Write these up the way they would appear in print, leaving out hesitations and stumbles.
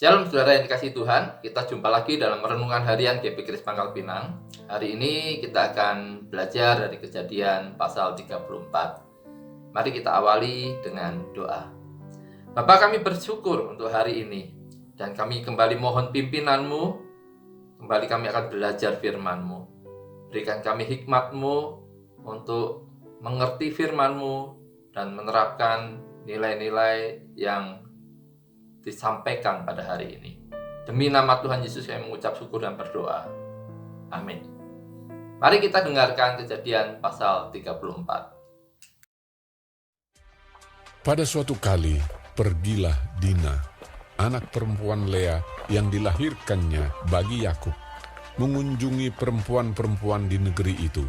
Shalom saudara yang dikasihi Tuhan, kita jumpa lagi dalam renungan harian GP Kris Pangkal Pinang. Hari ini kita akan belajar dari Kejadian pasal 34. Mari kita awali dengan doa. Bapa, kami bersyukur untuk hari ini, dan kami kembali mohon pimpinanmu. Kembali kami akan belajar firman-Mu. Berikan kami hikmat-Mu untuk mengerti firman-Mu dan menerapkan nilai-nilai yang disampaikan pada hari ini. Demi nama Tuhan Yesus kami mengucap syukur dan berdoa. Amin. Mari kita dengarkan Kejadian pasal 34. Pada suatu kali, pergilah Dina, anak perempuan Lea yang dilahirkannya bagi Yakub, mengunjungi perempuan-perempuan di negeri itu.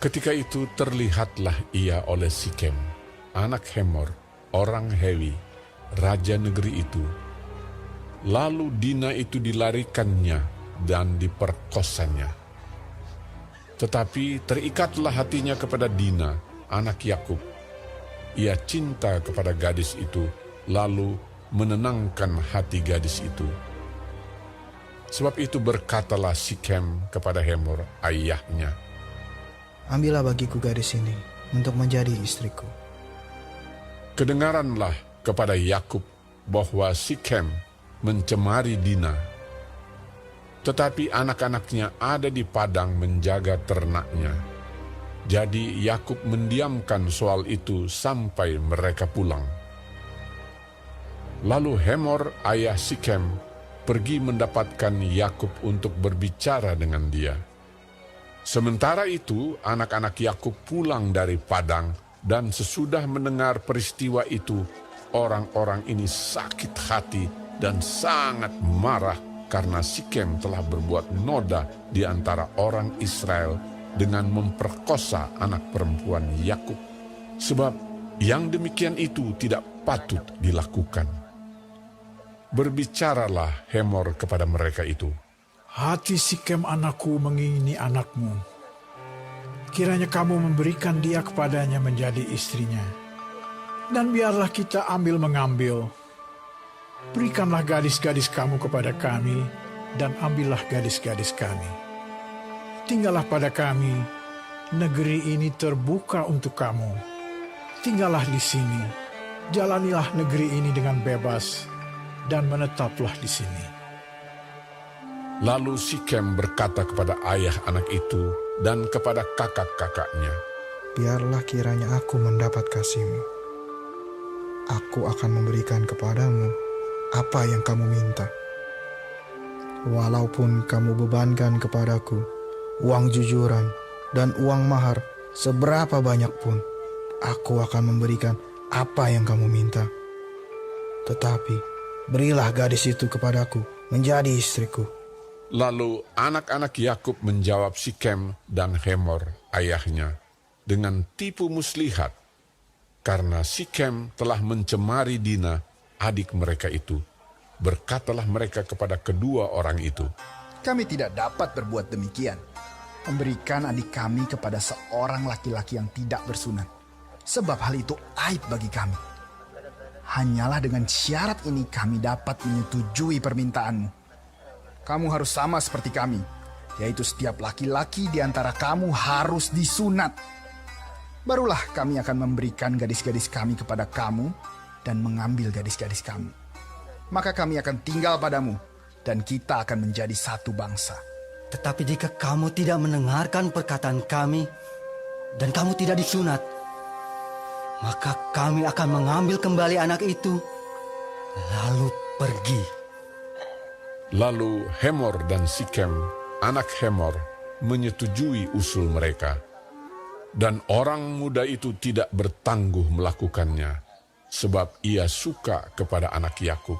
Ketika itu terlihatlah ia oleh Sikem, anak Hemor, orang Hewi, raja negeri itu. Lalu Dina itu dilarikannya dan diperkosanya. Tetapi terikatlah hatinya kepada Dina, anak Yakub. Ia cinta kepada gadis itu, lalu menenangkan hati gadis itu. Sebab itu berkatalah Sikem kepada Hemor, ayahnya, "Ambillah bagiku gadis ini untuk menjadi istriku." Kedengaranlah kepada Yakub bahwa Sikem mencemari Dina. Tetapi anak-anaknya ada di padang menjaga ternaknya. Jadi Yakub mendiamkan soal itu sampai mereka pulang. Lalu Hemor, ayah Sikem, pergi mendapatkan Yakub untuk berbicara dengan dia. Sementara itu anak-anak Yakub pulang dari padang, dan sesudah mendengar peristiwa itu, orang-orang ini sakit hati dan sangat marah karena Sikem telah berbuat noda di antara orang Israel dengan memperkosa anak perempuan Yakub. Sebab yang demikian itu tidak patut dilakukan. Berbicaralah Hemor kepada mereka itu, "Hati Sikem anakku mengingini anakmu. Kiranya kamu memberikan dia kepadanya menjadi istrinya. Dan biarlah kita ambil-mengambil. Berikanlah gadis-gadis kamu kepada kami, dan ambillah gadis-gadis kami. Tinggallah pada kami, negeri ini terbuka untuk kamu. Tinggallah di sini, jalanilah negeri ini dengan bebas, dan menetaplah di sini." Lalu Sikem berkata kepada ayah anak itu dan kepada kakak-kakaknya, "Biarlah kiranya aku mendapat kasih-Mu. Aku akan memberikan kepadamu apa yang kamu minta. Walaupun kamu bebankan kepadaku uang jujuran dan uang mahar seberapa banyak pun, aku akan memberikan apa yang kamu minta. Tetapi berilah gadis itu kepadaku menjadi istriku." Lalu anak-anak Yakub menjawab Sikem dan Hemor, ayahnya, dengan tipu muslihat, karena Sikem telah mencemari Dina, adik mereka itu. Berkatalah mereka kepada kedua orang itu, "Kami tidak dapat berbuat demikian, memberikan adik kami kepada seorang laki-laki yang tidak bersunat, sebab hal itu aib bagi kami. Hanyalah dengan syarat ini kami dapat menyetujui permintaanmu. Kamu harus sama seperti kami, yaitu setiap laki-laki di antara kamu harus disunat. Barulah kami akan memberikan gadis-gadis kami kepada kamu dan mengambil gadis-gadis kamu. Maka kami akan tinggal padamu dan kita akan menjadi satu bangsa." Tetapi jika kamu tidak mendengarkan perkataan kami dan kamu tidak disunat, maka kami akan mengambil kembali anak itu, lalu pergi. Lalu Hemor dan Sikem, anak Hemor, menyetujui usul mereka. Dan orang muda itu tidak bertangguh melakukannya, sebab ia suka kepada anak Yakub.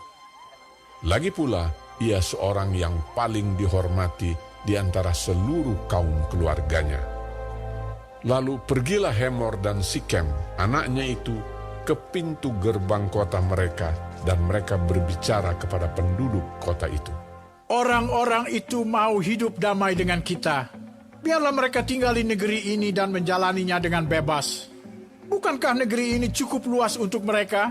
Lagi pula, ia seorang yang paling dihormati di antara seluruh kaum keluarganya. Lalu pergilah Hemor dan Sikem, anaknya itu, ke pintu gerbang kota mereka, dan mereka berbicara kepada penduduk kota itu. "Orang-orang itu mau hidup damai dengan kita. Biarlah mereka tinggal di negeri ini dan menjalaninya dengan bebas. Bukankah negeri ini cukup luas untuk mereka?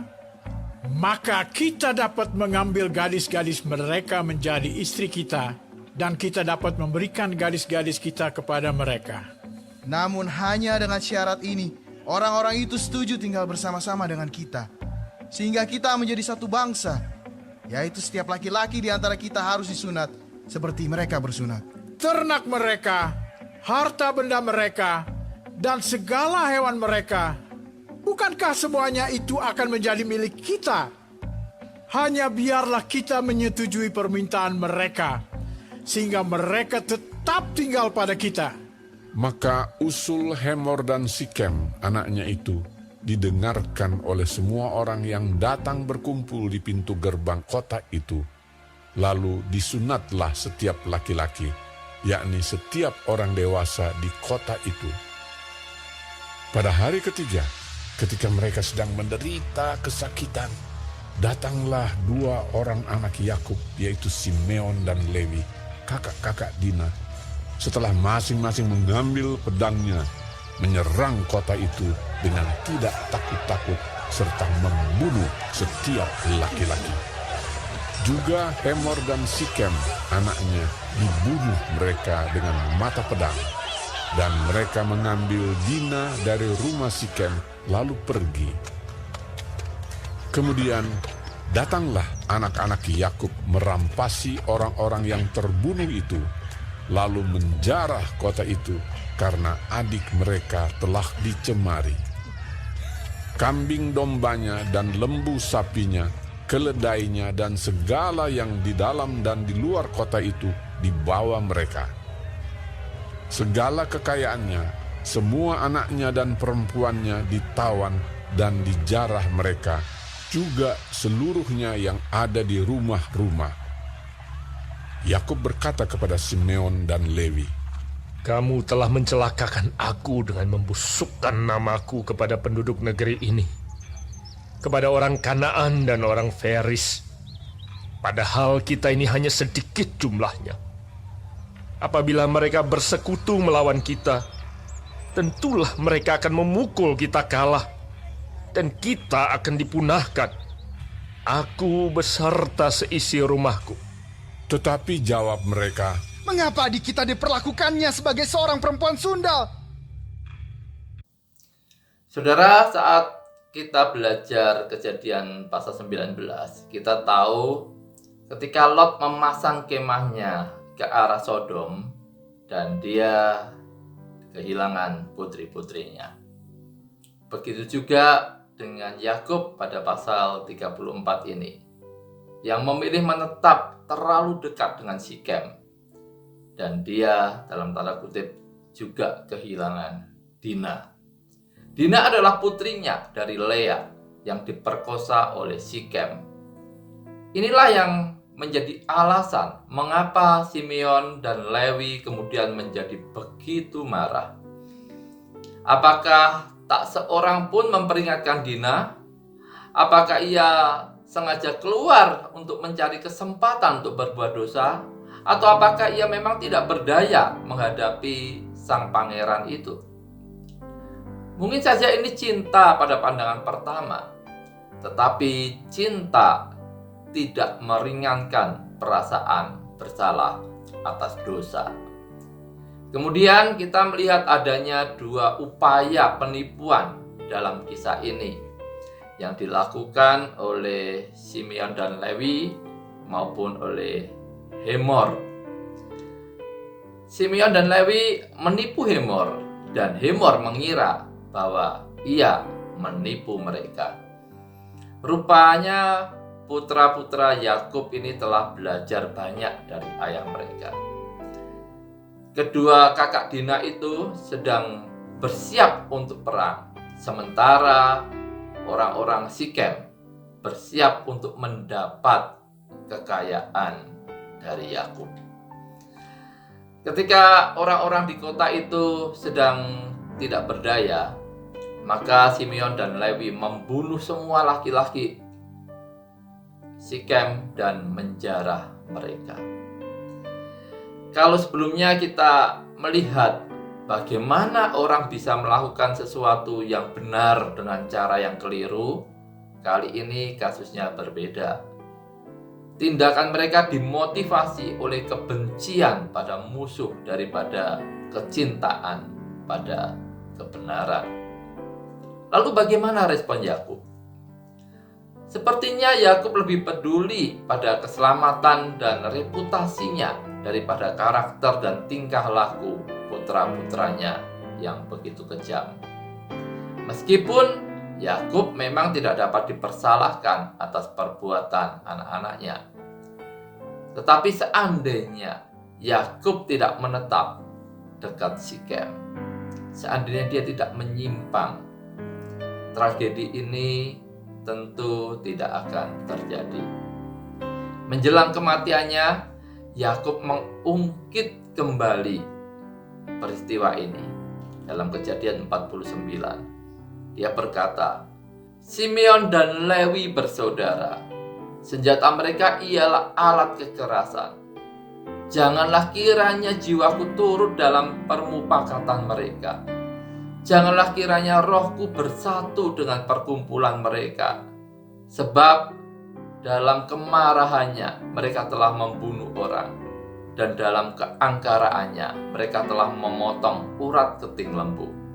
maka kita dapat mengambil gadis-gadis mereka menjadi istri kita, dan kita dapat memberikan gadis-gadis kita kepada mereka. Namun hanya dengan syarat ini, orang-orang itu setuju tinggal bersama-sama dengan kita, sehingga kita menjadi satu bangsa, yaitu setiap laki-laki di antara kita harus disunat, seperti mereka bersunat. Ternak mereka, harta benda mereka, dan segala hewan mereka, bukankah semuanya itu akan menjadi milik kita? Hanya biarlah kita menyetujui permintaan mereka, sehingga mereka tetap tinggal pada kita. Maka usul Hemor dan Sikem, anaknya itu, didengarkan oleh semua orang yang datang berkumpul di pintu gerbang kota itu. Lalu disunatlah setiap laki-laki, yakni setiap orang dewasa di kota itu. Pada hari ketiga, ketika mereka sedang menderita kesakitan, datanglah 2 orang anak Yakub, yaitu Simeon dan Lewi, kakak-kakak Dina. Setelah masing-masing mengambil pedangnya, menyerang kota itu dengan tidak takut-takut serta membunuh setiap laki-laki. Juga Hemor dan Sikem, anaknya, dibunuh mereka dengan mata pedang. Dan mereka mengambil Dina dari rumah Sikem lalu pergi. Kemudian datanglah anak-anak Yakub merampasi orang-orang yang terbunuh itu, lalu menjarah kota itu karena adik mereka telah dicemari. Kambing dombanya dan lembu sapinya, keledainya dan segala yang di dalam dan di luar kota itu dibawa mereka. Segala kekayaannya, semua anaknya dan perempuannya ditawan dan dijarah mereka, juga seluruhnya yang ada di rumah-rumah. Yakub berkata kepada Simeon dan Lewi, "Kamu telah mencelakakan aku dengan membusukkan namaku kepada penduduk negeri ini, kepada orang Kanaan dan orang Feris. Padahal kita ini hanya sedikit jumlahnya. Apabila mereka bersekutu melawan kita, tentulah mereka akan memukul kita kalah, dan kita akan dipunahkan, aku beserta seisi rumahku." Tetapi jawab mereka, Mengapa adik kita diperlakukannya sebagai seorang perempuan sundal? Saudara, saat kita belajar Kejadian pasal 19, kita tahu ketika Lot memasang kemahnya ke arah Sodom dan dia kehilangan putri-putrinya. Begitu juga dengan Yakub pada pasal 34 ini, yang memilih menetap terlalu dekat dengan Sikem, dan dia dalam tanda kutip juga kehilangan Dina. Dina adalah putrinya dari Lea yang diperkosa oleh Sikem. Inilah yang menjadi alasan mengapa Simeon dan Lewi kemudian menjadi begitu marah. Apakah tak seorang pun memperingatkan Dina? Apakah ia sengaja keluar untuk mencari kesempatan untuk berbuat dosa? Atau apakah ia memang tidak berdaya menghadapi sang pangeran itu? Mungkin saja ini cinta pada pandangan pertama, tetapi cinta tidak meringankan perasaan bersalah atas dosa. Kemudian kita melihat adanya 2 upaya penipuan dalam kisah ini yang dilakukan oleh Simeon dan Lewi maupun oleh Hemor. Simeon dan Lewi menipu Hemor, dan Hemor mengira bahwa ia menipu mereka. Rupanya putra-putra Yakub ini telah belajar banyak dari ayah mereka. Kedua kakak Dina itu sedang bersiap untuk perang, sementara orang-orang Sikem bersiap untuk mendapat kekayaan dari Yakub. Ketika orang-orang di kota itu sedang tidak berdaya, maka Simeon dan Lewi membunuh semua laki-laki Sikem dan menjarah mereka. Kalau sebelumnya kita melihat bagaimana orang bisa melakukan sesuatu yang benar dengan cara yang keliru, kali ini kasusnya berbeda. Tindakan mereka dimotivasi oleh kebencian pada musuh daripada kecintaan pada kebenaran. Lalu bagaimana respon Yakub? Sepertinya Yakub lebih peduli pada keselamatan dan reputasinya daripada karakter dan tingkah laku putra-putranya yang begitu kejam. Meskipun Yakub memang tidak dapat dipersalahkan atas perbuatan anak-anaknya, tetapi seandainya Yakub tidak menetap dekat Sikem, seandainya dia tidak menyimpang, tragedi ini tentu tidak akan terjadi. Menjelang kematiannya, Yakub mengungkit kembali peristiwa ini dalam Kejadian 49. Dia berkata, Simeon dan Lewi bersaudara. Senjata mereka ialah alat kekerasan. Janganlah kiranya jiwaku turut dalam permupakatan mereka. Janganlah kiranya rohku bersatu dengan perkumpulan mereka. Sebab dalam kemarahannya mereka telah membunuh orang. Dan dalam keangkaraannya mereka telah memotong urat keting lembu.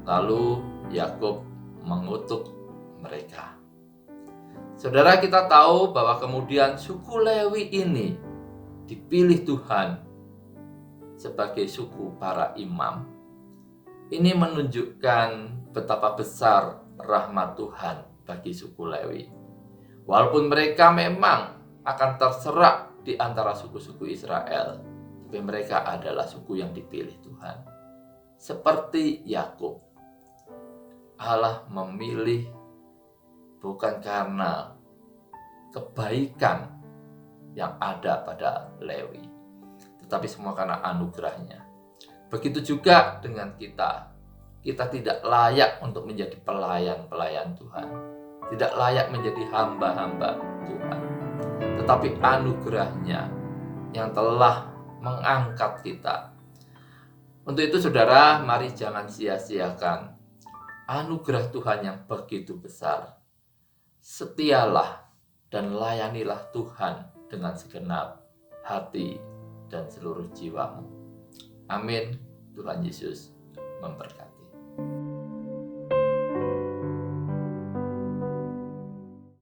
Lalu Yakub mengutuk mereka. Saudara, kita tahu bahwa kemudian suku Lewi ini dipilih Tuhan sebagai suku para imam. Ini menunjukkan betapa besar rahmat Tuhan bagi suku Lewi. Walaupun mereka memang akan terserak di antara suku-suku Israel, tapi mereka adalah suku yang dipilih Tuhan. Seperti Yakub, Allah memilih bukan karena kebaikan yang ada pada Lewi, tetapi semua karena anugerahnya. Begitu juga dengan kita. Kita tidak layak untuk menjadi pelayan-pelayan Tuhan, tidak layak menjadi hamba-hamba Tuhan, tetapi anugerahnya yang telah mengangkat kita. Untuk itu saudara, mari jangan sia-siakan anugerah Tuhan yang begitu besar. Setialah dan layanilah Tuhan dengan segenap hati dan seluruh jiwamu. Amin. Tuhan Yesus memberkati.